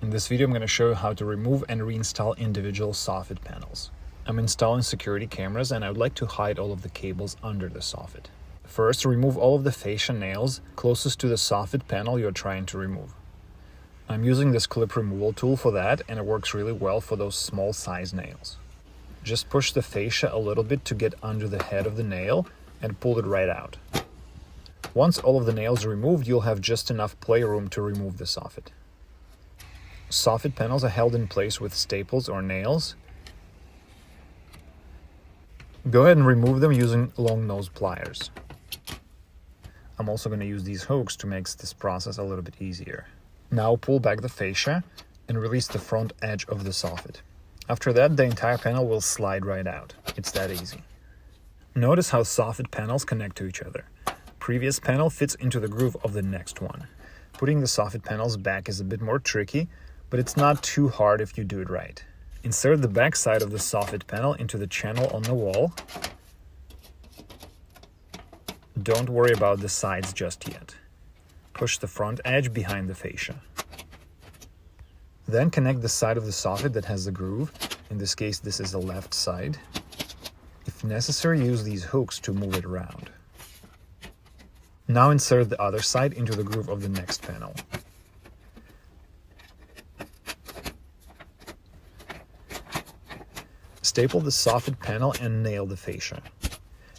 In this video, I'm going to show you how to remove and reinstall individual soffit panels. I'm installing security cameras and I would like to hide all of the cables under the soffit. First, remove all of the fascia nails closest to the soffit panel you're trying to remove. I'm using this clip removal tool for that, and it works really well for those small size nails. Just push the fascia a little bit to get under the head of the nail and pull it right out. Once all of the nails are removed, you'll have just enough playroom to remove the soffit. Soffit panels are held in place with staples or nails. Go ahead and remove them using long nose pliers. I'm also going to use these hooks to make this process a little bit easier. Now pull back the fascia and release the front edge of the soffit. After that, the entire panel will slide right out. It's that easy. Notice how soffit panels connect to each other. Previous panel fits into the groove of the next one. Putting the soffit panels back is a bit more tricky, but it's not too hard if you do it right. Insert the back side of the soffit panel into the channel on the wall. Don't worry about the sides just yet. Push the front edge behind the fascia. Then connect the side of the soffit that has the groove. In this case, this is the left side. If necessary, use these hooks to move it around. Now insert the other side into the groove of the next panel. Staple the soffit panel and nail the fascia.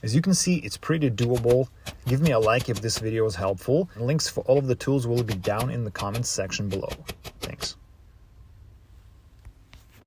As you can see, it's pretty doable. Give me a like if this video was helpful. Links for all of the tools will be down in the comments section below.